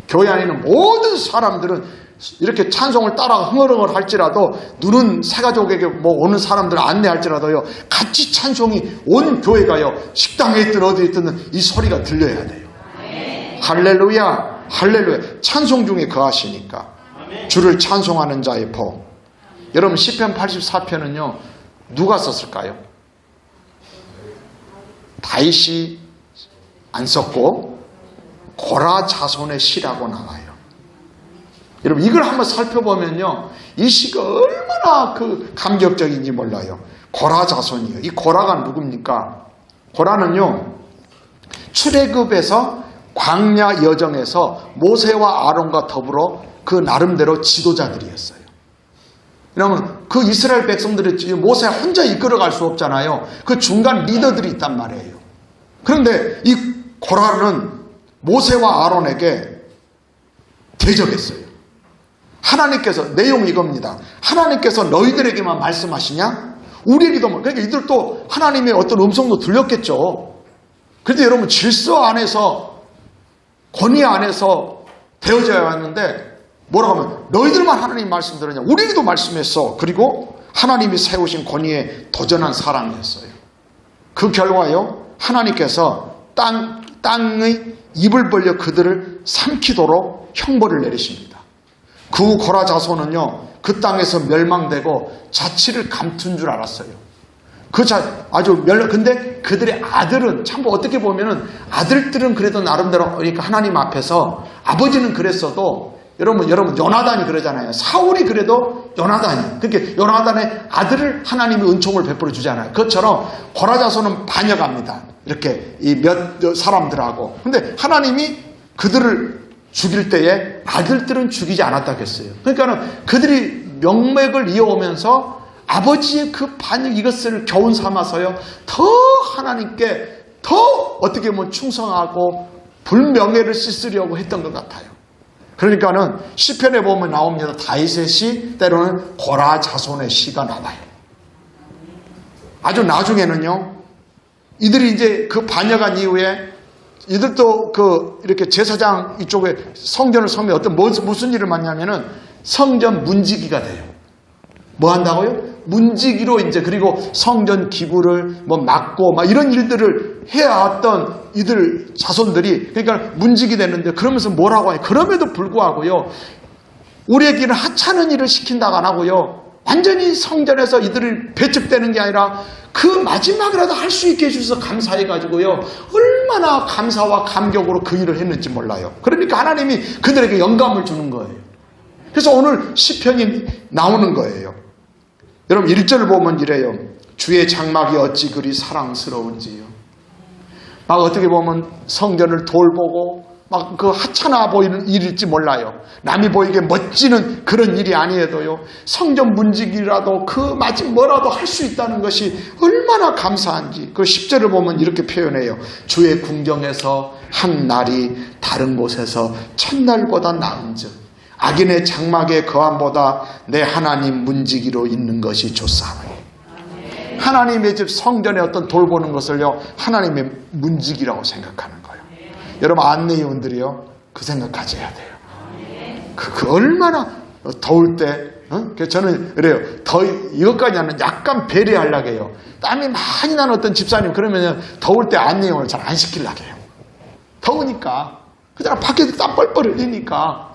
교회 안에 있는 모든 사람들은 이렇게 찬송을 따라 흥얼흥얼 할지라도, 눈은 새가족에게 뭐 오는 사람들 안내할지라도요, 같이 찬송이 온 교회가요, 식당에 있든 어디에 있든 이 소리가 들려야 돼요. 할렐루야, 할렐루야. 찬송 중에 거하시니까 주를 찬송하는 자의 복. 여러분 시편 84편은요 누가 썼을까요? 다윗이 안 썼고 고라 자손의 시라고 나와요. 여러분 이걸 한번 살펴보면요, 이 시가 얼마나 그 감격적인지 몰라요. 고라 자손이에요. 이 고라가 누굽니까? 고라는요, 출애굽에서 광야 여정에서 모세와 아론과 더불어 그 나름대로 지도자들이었어요. 그러면 그 이스라엘 백성들이 모세 혼자 이끌어갈 수 없잖아요. 그 중간 리더들이 있단 말이에요. 그런데 이 고라는 모세와 아론에게 대적했어요. 하나님께서, 내용이 이겁니다. 하나님께서 너희들에게만 말씀하시냐? 우리에게도. 그러니까 이들도 하나님의 어떤 음성도 들렸겠죠. 그런데 여러분 질서 안에서, 권위 안에서 되어져야 하는데 뭐라고 하면 너희들만 하나님 말씀 들었냐? 우리에게도 말씀했어. 그리고 하나님이 세우신 권위에 도전한 사람이었어요. 그 결과요, 하나님께서 땅의 입을 벌려 그들을 삼키도록 형벌을 내리십니다. 그 고라 자손은요, 그 땅에서 멸망되고 자취를 감춘 줄 알았어요. 근데 그들의 아들은, 참 어떻게 보면은 아들들은 그래도 나름대로, 그러니까 하나님 앞에서, 아버지는 그랬어도, 여러분 요나단이 그러잖아요. 사울이 그래도 요나단이. 그러니까 요나단의 아들을 하나님이 은총을 베풀어 주잖아요. 그것처럼 고라 자손은 반역합니다. 이렇게 이 몇 사람들하고. 근데 하나님이 그들을 죽일 때에 아들들은 죽이지 않았다고 했어요. 그러니까는 그들이 명맥을 이어오면서 아버지의 그 반역, 이것을 교훈 삼아서요, 더 하나님께 더 어떻게 보면 충성하고 불명예를 씻으려고 했던 것 같아요. 그러니까는 시편에 보면 나옵니다. 다윗의 시, 때로는 고라 자손의 시가 나와요. 아주 나중에는요, 이들이 이제 그 반역한 이후에 이들도 이렇게 제사장 이쪽에 성전을 섬에 무슨 일을 맡냐면은 성전 문지기가 돼요. 뭐 한다고요? 문지기로 이제, 그리고 성전 기구를 막고 이런 일들을 해왔던 이들 자손들이, 그러니까 문지기 되는데, 그러면서 뭐라고 해요? 그럼에도 불구하고요, 우리에게는 하찮은 일을 시킨다고 안 하고요, 완전히 성전에서 이들을 배척되는 게 아니라 그 마지막이라도 할 수 있게 해주셔서 감사해가지고요, 얼마나 감사와 감격으로 그 일을 했는지 몰라요. 그러니까 하나님이 그들에게 영감을 주는 거예요. 그래서 오늘 시편이 나오는 거예요. 여러분 1절 보면 이래요. 주의 장막이 어찌 그리 사랑스러운지요. 막 어떻게 보면 성전을 돌보고 막 그 하찮아 보이는 일일지 몰라요. 남이 보이게 멋지는 그런 일이 아니어도요, 성전 문지기라도 그 마침 뭐라도 할 수 있다는 것이 얼마나 감사한지. 그 10절을 보면 이렇게 표현해요. 주의 궁정에서 한 날이 다른 곳에서 첫날보다 나은즉 악인의 장막에 거함보다 내 하나님 문지기로 있는 것이 좋사오니. 하나님의 집 성전에 어떤 돌보는 것을요, 하나님의 문지기라고 생각하는 거예요. 여러분 안내위원들이요, 그 생각하셔야 돼요. 그 얼마나 더울 때, 저는 그래요. 이것까지 하면 약간 배려하려고 해요. 땀이 많이 나는 어떤 집사님, 그러면 더울 때 안내위원을 잘 안 시키려고 해요. 더우니까. 그잖아, 밖에서 땀 뻘뻘 흘리니까.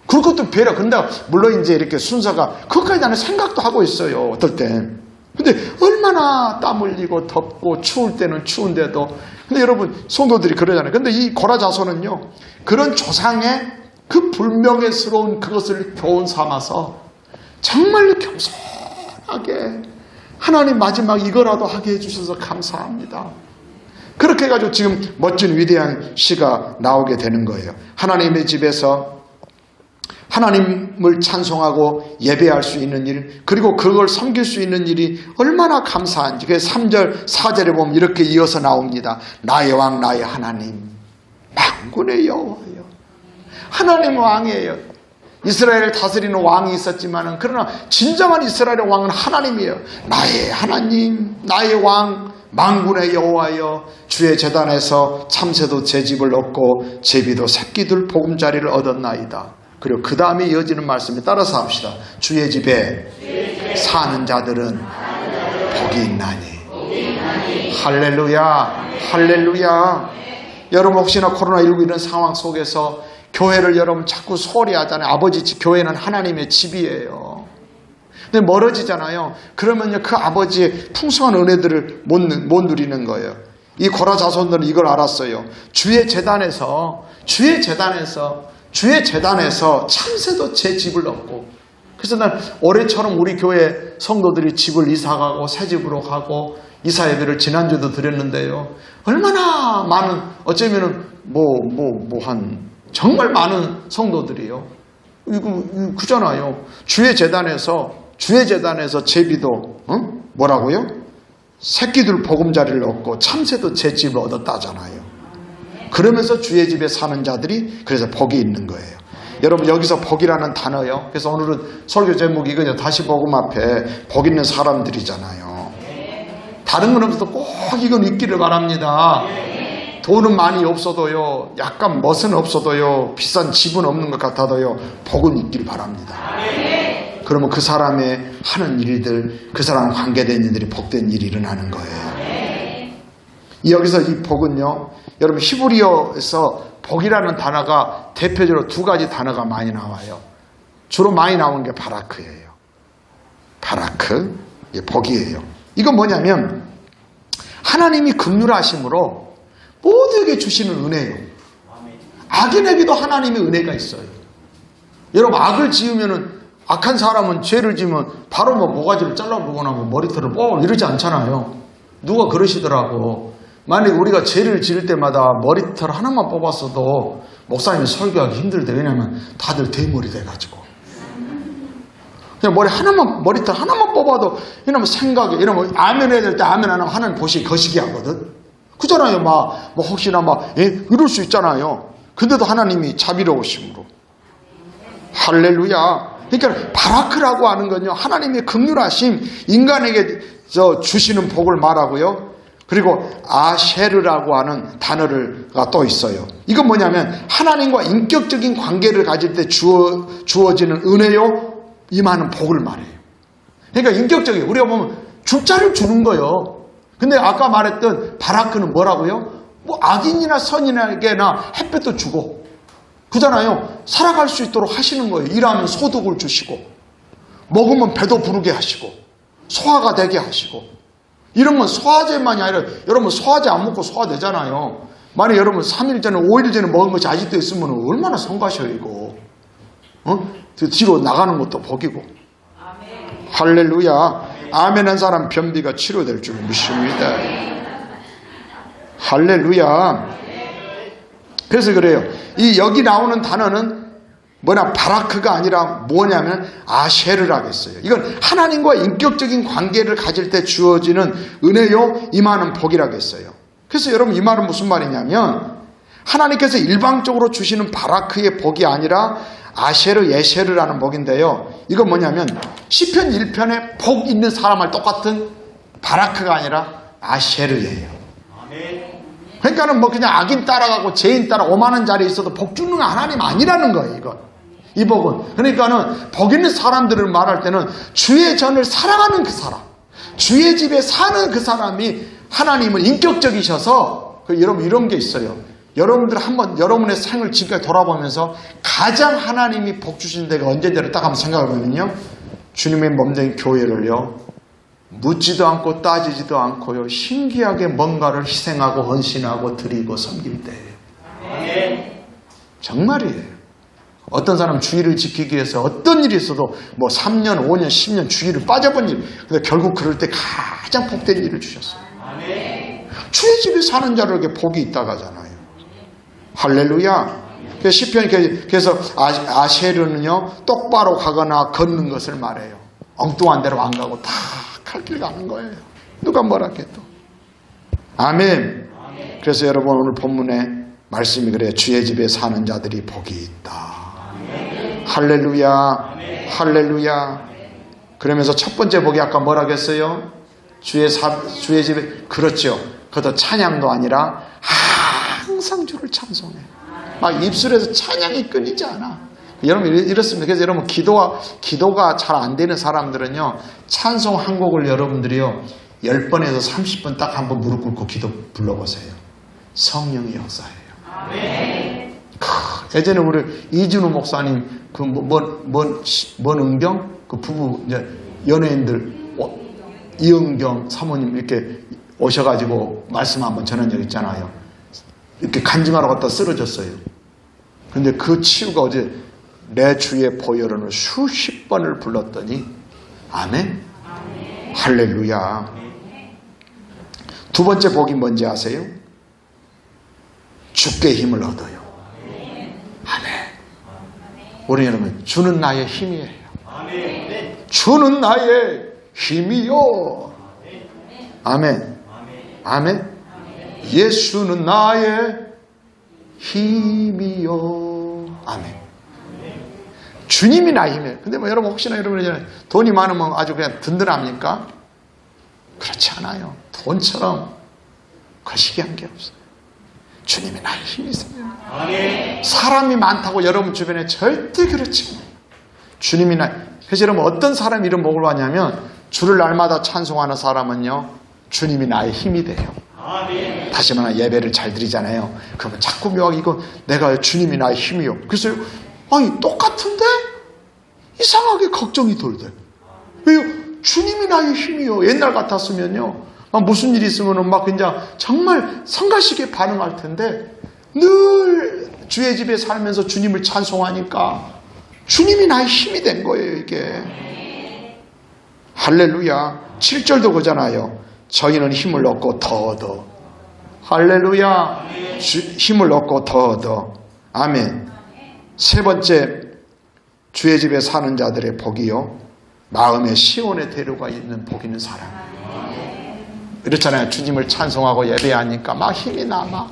그것도 배려. 근데 물론 이제 이렇게 순서가, 그것까지 나는 생각도 하고 있어요. 어떨 땐. 근데 얼마나 땀 흘리고 덥고 추울 때는 추운데도. 근데 여러분 성도들이 그러잖아요. 근데 이 고라 자손은요, 그런 조상의 그 불명예스러운 그것을 교훈 삼아서 정말 겸손하게 하나님 마지막 이거라도 하게 해주셔서 감사합니다. 그렇게 해가지고 지금 멋진 위대한 시가 나오게 되는 거예요. 하나님의 집에서 하나님을 찬송하고 예배할 수 있는 일, 그리고 그걸 섬길 수 있는 일이 얼마나 감사한지. 그래서 3절 4절에 보면 이렇게 이어서 나옵니다. 나의 왕 나의 하나님 만군의 여호와여. 하나님 왕이에요. 이스라엘을 다스리는 왕이 있었지만 그러나 진정한 이스라엘의 왕은 하나님이에요. 나의 하나님 나의 왕 만군의 여호와여, 주의 제단에서 참새도 제 집을 얻고 제비도 새끼들 보금자리를 얻었나이다. 그리고 그 다음에 이어지는 말씀에 따라서 합시다. 주의 집에 사는 자들은 복이 있나니. 할렐루야 할렐루야. 여러분 혹시나 코로나19 이런 상황 속에서 교회를 여러분 자꾸 소홀히 하잖아요. 아버지 집, 교회는 하나님의 집이에요. 근데 멀어지잖아요. 그러면요 그 아버지의 풍성한 은혜들을 못 누리는 거예요. 이 고라 자손들은 이걸 알았어요. 주의 제단에서 참새도 제 집을 얻고. 그래서 난 올해처럼 우리 교회 성도들이 집을 이사가고 새 집으로 가고 이사 예배를 지난주에도 드렸는데요. 얼마나 많은, 어쩌면은 한 정말 많은 성도들이요. 이거 그잖아요. 주의 제단에서 제비도 뭐라고요? 새끼들 보금자리를 얻고 참새도 제 집을 얻었다잖아요. 그러면서 주의 집에 사는 자들이 그래서 복이 있는 거예요. 여러분 여기서 복이라는 단어요. 그래서 오늘은 설교 제목이 이거죠. 다시 복음 앞에 복 있는 사람들이잖아요. 다른 건 없어도 꼭 이건 있기를 바랍니다. 돈은 많이 없어도요, 약간 멋은 없어도요, 비싼 집은 없는 것 같아도요, 복은 있길 바랍니다. 그러면 그 사람의 하는 일들, 그 사람 관계된 일들이 복된 일이 일어나는 거예요. 여기서 이 복은요, 여러분 히브리어에서 복이라는 단어가 대표적으로 두 가지 단어가 많이 나와요. 주로 많이 나오는 게 바라크예요. 바라크, 복이에요. 이건 뭐냐면 하나님이 긍휼하심으로 모두에게 주시는 은혜예요. 악인에게도 하나님의 은혜가 있어요. 여러분 악을 지으면은, 악한 사람은 죄를 지으면 바로 모가지를 잘라보거나 머리털을 이러지 않잖아요. 누가 그러시더라고. 만약에 우리가 죄를 지을 때마다 머리털 하나만 뽑았어도 목사님이 설교하기 힘들대. 왜냐면 다들 대머리 돼가지고. 그냥 머리털 하나만 뽑아도 이러면 생각이, 이러면 아멘 해야 될 때 아멘 안 하면 하나님 거시기 하거든. 그잖아요. 혹시나 이럴 수 있잖아요. 근데도 하나님이 자비로우심으로. 할렐루야. 그러니까 바라크라고 하는 건요, 하나님의 긍휼하심, 인간에게 주시는 복을 말하고요. 그리고 아쉐르라고 하는 단어가 또 있어요. 이건 뭐냐면 하나님과 인격적인 관계를 가질 때 주어지는 은혜요, 임하는 복을 말해요. 그러니까 인격적인, 우리가 보면 줄자를 주는 거예요. 근데 아까 말했던 바라크는 뭐라고요? 악인이나 선인에게나 햇볕도 주고, 그잖아요. 살아갈 수 있도록 하시는 거예요. 일하면 소득을 주시고, 먹으면 배도 부르게 하시고, 소화가 되게 하시고. 이런 건 소화제만이 아니라, 여러분 소화제 안 먹고 소화되잖아요. 만약 여러분 3일 전에 5일 전에 먹은 것이 아직도 있으면 얼마나 성가셔요 이거. 뒤로 나가는 것도 복이고. 아멘. 할렐루야. 아멘 한 사람 변비가 치료될 줄 믿습니다. 할렐루야. 그래서 그래요. 여기 나오는 단어는 바라크가 아니라 뭐냐면 아쉐르라고 했어요. 이건 하나님과 인격적인 관계를 가질 때 주어지는 은혜요, 임하는 복이라고 했어요. 그래서 여러분 이 말은 무슨 말이냐면 하나님께서 일방적으로 주시는 바라크의 복이 아니라 아쉐르, 예쉐르라는 복인데요. 이건 뭐냐면 시편 1편에 복 있는 사람을 똑같은 바라크가 아니라 아쉐르예요. 그러니까는 그냥 악인 따라가고 죄인 따라 오만한 자리에 있어도 복 주는 하나님 아니라는 거예요, 이건. 이 복은. 그러니까는 복 있는 사람들을 말할 때는 주의 전을 사랑하는 그 사람, 주의 집에 사는 그 사람이 하나님은 인격적이셔서, 여러분 이런 게 있어요. 여러분들 한번 여러분의 생을 지금까지 돌아보면서 가장 하나님이 복 주신 데가 언제인지를 딱 한번 생각해 보면요, 주님의 몸된 교회를요, 묻지도 않고 따지지도 않고요, 신기하게 뭔가를 희생하고 헌신하고 드리고 섬길 때예요. 정말이에요. 어떤 사람은 주의를 지키기 위해서 어떤 일이 있어도 뭐 3년, 5년, 10년 주의를 빠져본 일. 근데 결국 그럴 때 가장 복된 일을 주셨어요. 주의 집에 사는 자들에게 복이 있다고 하잖아요. 할렐루야. 시편이 그래서 아쉐르는요 똑바로 가거나 걷는 것을 말해요. 엉뚱한 데로 안 가고 다 갈 길 가는 거예요. 누가 뭐라 해도. 아멘. 그래서 여러분 오늘 본문에 말씀이 그래요. 주의 집에 사는 자들이 복이 있다. 할렐루야. 할렐루야. 그러면서 첫 번째 복이 아까 뭐라 했어요? 주의 집에, 그렇죠. 그것도 찬양도 아니라 항상 주를 찬송해. 막 입술에서 찬양이 끊이지 않아. 여러분 이렇습니다. 그래서 여러분 기도가 잘 안 되는 사람들은요 찬송 한 곡을 여러분들이요 10번에서 30번 딱 한번 무릎 꿇고 기도 불러보세요. 성령의 역사예요. 예전에 우리 이준우 목사님 뭔 은경 그 부부 이제 연예인들 이은경 사모님 이렇게 오셔가지고 말씀 한번 전한 적 있잖아요. 이렇게 간증하러 갔다 쓰러졌어요. 근데 그 치유가 어제 내 주의 보혈원을 수십 번을 불렀더니 아멘. 할렐루야. 두 번째 복이 뭔지 아세요? 주께 힘을 얻어요. 아멘. 우리 여러분 주는 나의 힘이에요. 주는 나의 힘이요. 아멘. 아멘. 예수는 나의 힘이요. 아멘. 주님이 나의 힘이에요. 근데 뭐 여러분 혹시나 여러분이 돈이 많으면 아주 그냥 든든합니까? 그렇지 않아요. 돈처럼 거시기한 게 없어요. 주님이 나의 힘이세요. 사람이 많다고 여러분 주변에 절대 그렇지 않아요. 주님이 그래서 여러분 어떤 사람 이름 먹으러 왔냐면 주를 날마다 찬송하는 사람은요 주님이 나의 힘이 돼요. 다시 말하면 예배를 잘 드리잖아요. 그러면 자꾸 묘하게 이거 내가 주님이 나의 힘이요. 그래서 아니 똑같은데 이상하게 걱정이 돌대. 왜요? 주님이 나의 힘이요. 옛날 같았으면요 막 무슨 일이 있으면 막 그냥 정말 성가시게 반응할 텐데 늘 주의 집에 살면서 주님을 찬송하니까 주님이 나의 힘이 된 거예요. 이게 할렐루야. 7절도 그잖아요. 저희는 힘을 얻고 더 얻어. 할렐루야. 힘을 얻고 더 얻어. 아멘. 세 번째 주의 집에 사는 자들의 복이요 마음의 시온의 대로가 있는 복 있는 사람. 이렇잖아요. 주님을 찬송하고 예배하니까 막 힘이 남아.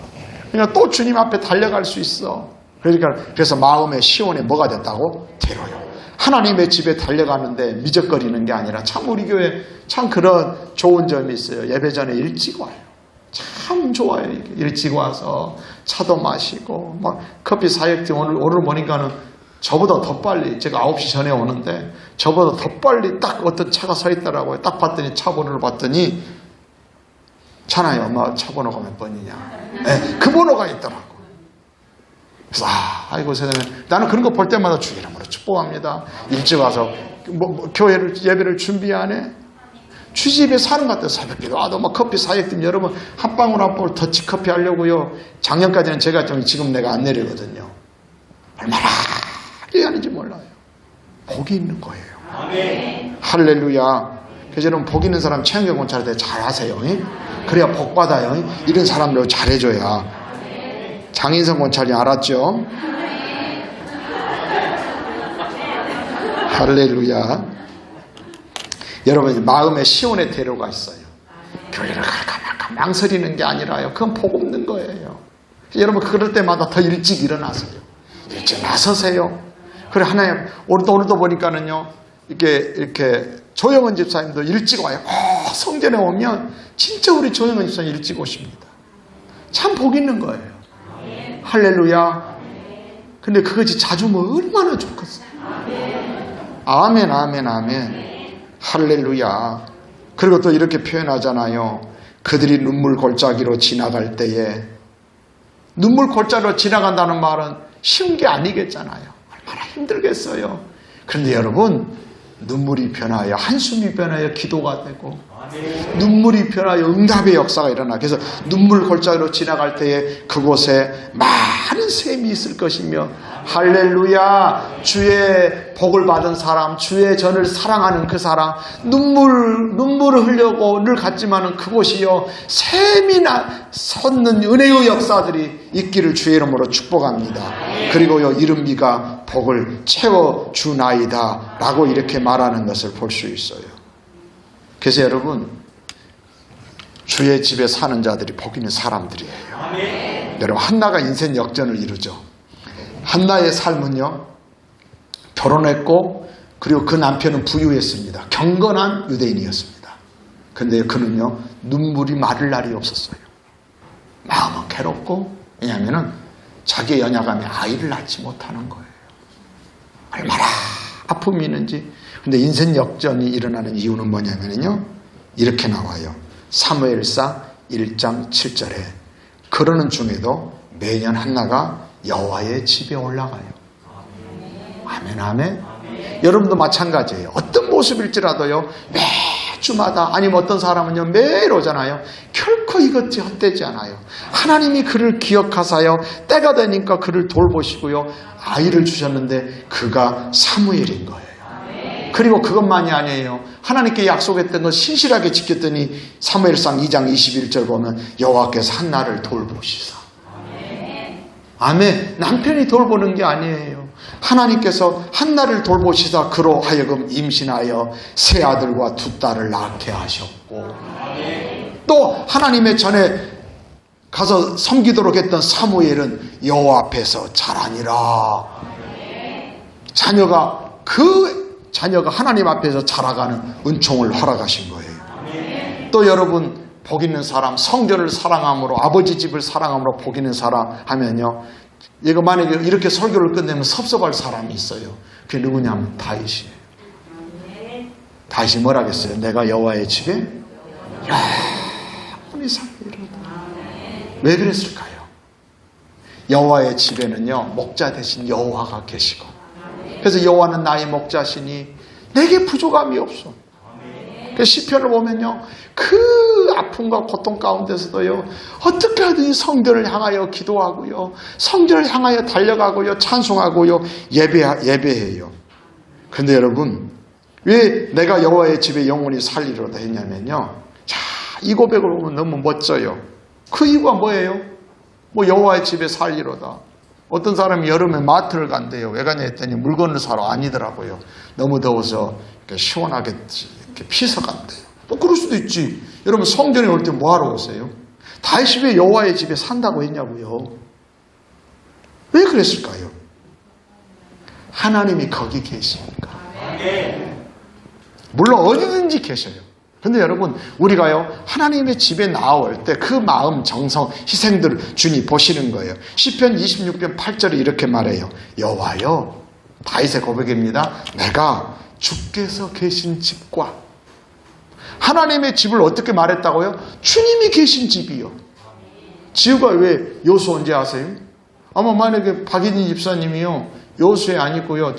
그냥 또 주님 앞에 달려갈 수 있어. 그래서 마음의 시온에 뭐가 됐다고? 대로요. 하나님의 집에 달려가는데 미적거리는 게 아니라 참 우리 교회 참 그런 좋은 점이 있어요. 예배 전에 일찍 와요. 참 좋아요. 일찍 와서 차도 마시고 막 커피 사역지 오늘 보니까는 저보다 더 빨리 제가 9시 전에 오는데 저보다 더 빨리 딱 어떤 차가 서 있더라고요. 딱 봤더니 차 번호를 봤더니 차나요? 엄마 차 번호가 몇 번이냐? 네, 그 번호가 있더라고. 그래서 아이고 세상에 나는 그런 거 볼 때마다 주 이름으로 축복합니다. 일찍 와서 교회를 예배를 준비하네. 주집에 사는 것 같아요. 새벽기도 와도 막 커피 사역팀 여러분 한 방울 한 방울 더치커피 하려고요. 작년까지는 제가 지금 내가 안 내리거든요. 얼마나 하는지 몰라요. 복이 있는 거예요. 아멘. 할렐루야. 그래서 여러분 복 있는 사람 최영경 권찰 때 잘하세요. 그래야 복 받아요. 이런 사람들 잘해줘야. 장인성 권찰이 알았죠? 할렐루야. 여러분 마음에 시온의 대로가 있어요. 교회를 갈까 말까 망설이는 게 아니라요. 그건 복 없는 거예요. 여러분 그럴 때마다 더 일찍 일어나세요. 일찍 나서세요. 그래 하나님 오늘도 보니까는요 이렇게 조영은 집사님도 일찍 와요. 성전에 오면 진짜 우리 조영은 집사님 일찍 오십니다. 참 복 있는 거예요. 할렐루야. 근데 그것이 자주 뭐 얼마나 좋겠어요. 아멘 아멘 아멘. 할렐루야. 그리고 또 이렇게 표현하잖아요. 그들이 눈물 골짜기로 지나갈 때에 눈물 골짜기로 지나간다는 말은 쉬운 게 아니겠잖아요. 얼마나 힘들겠어요. 그런데 여러분 눈물이 변하여 한숨이 변하여 기도가 되고 눈물이 변하여 응답의 역사가 일어나. 그래서 눈물 골짜기로 지나갈 때에 그곳에 많은 샘이 있을 것이며 할렐루야 주의 복을 받은 사람 주의 전을 사랑하는 그 사람 눈물을 흘려고 늘 갔지만은 그곳이요 샘이 솟는 은혜의 역사들이 있기를 주의 이름으로 축복합니다. 그리고요 이른 비가 복을 채워주나이다 라고 이렇게 말하는 것을 볼 수 있어요. 그래서 여러분 주의 집에 사는 자들이 복 있는 사람들이에요. 여러분 한나가 인생 역전을 이루죠. 한나의 삶은요 결혼했고 그리고 그 남편은 부유했습니다. 경건한 유대인이었습니다. 그런데 그는요 눈물이 마를 날이 없었어요. 마음은 괴롭고 왜냐하면 자기의 연약함에 아이를 낳지 못하는 거예요. 얼마나 아픔이 있는지. 근데 인생 역전이 일어나는 이유는 뭐냐면요 이렇게 나와요. 사무엘상 1장 7절에 그러는 중에도 매년 한나가 여호와의 집에 올라가요. 아멘 아멘. 여러분도 마찬가지예요. 어떤 모습일지라도요 매주마다 아니면 어떤 사람은요 매일 오잖아요. 결코 이것이 헛되지 않아요. 하나님이 그를 기억하사요 때가 되니까 그를 돌보시고요 아이를 주셨는데 그가 사무엘인 거예요. 그리고 그것만이 아니에요. 하나님께 약속했던 것 신실하게 지켰더니 사무엘상 2장 21절 보면 여호와께서 한나를 돌보시사. 아멘. 남편이 돌보는 게 아니에요. 하나님께서 한나를 돌보시사 그로 하여금 임신하여 세 아들과 두 딸을 낳게 하셨고 또 하나님의 전에 가서 섬기도록 했던 사무엘은 여호와 앞에서 자라니라. 자녀가 하나님 앞에서 자라가는 은총을 허락하신 거예요. 또 여러분 복 있는 사람, 성전을 사랑함으로 아버지 집을 사랑함으로 복 있는 사람 하면요. 이거 만약에 이렇게 설교를 끝내면 섭섭할 사람이 있어요. 그게 누구냐면 다윗이에요. 다윗이 뭐라 했어요? 내가 여호와의 집에 영원히 살리로다. 왜 그랬을까요? 여호와의 집에는요 목자 대신 여호와가 계시고 그래서 여호와는 나의 목자시니 내게 부족함이 없어. 그 시편을 보면요 그 아픔과 고통 가운데서도요 어떻게 하든 성전을 향하여 기도하고요 성전을 향하여 달려가고요 찬송하고요 예배해요. 그런데 여러분 왜 내가 여호와의 집에 영원히 살리로다 했냐면요 자, 이 고백을 보면 너무 멋져요. 그 이유가 뭐예요? 뭐 여호와의 집에 살리로다. 어떤 사람이 여름에 마트를 간대요. 왜 가냐 했더니 물건을 사러. 아니더라고요. 너무 더워서 이렇게 시원하게 이렇게 피서 간대요. 또 그럴 수도 있지. 여러분 성전에 올 때 뭐하러 오세요? 다윗이 왜 여호와의 집에 산다고 했냐고요. 왜 그랬을까요? 하나님이 거기 계시니까. 물론 어디든지 계셔요. 근데 여러분 우리가요 하나님의 집에 나올 때 그 마음 정성 희생들을 주님 보시는 거예요. 시편 26편 8절에 이렇게 말해요. 여호와여 다윗의 고백입니다. 내가 주께서 계신 집과 하나님의 집을 어떻게 말했다고요? 주님이 계신 집이요. 지우가 왜 여호수 언제 아세요? 아마 만약에 박인희 집사님이요 여호수에 아니고요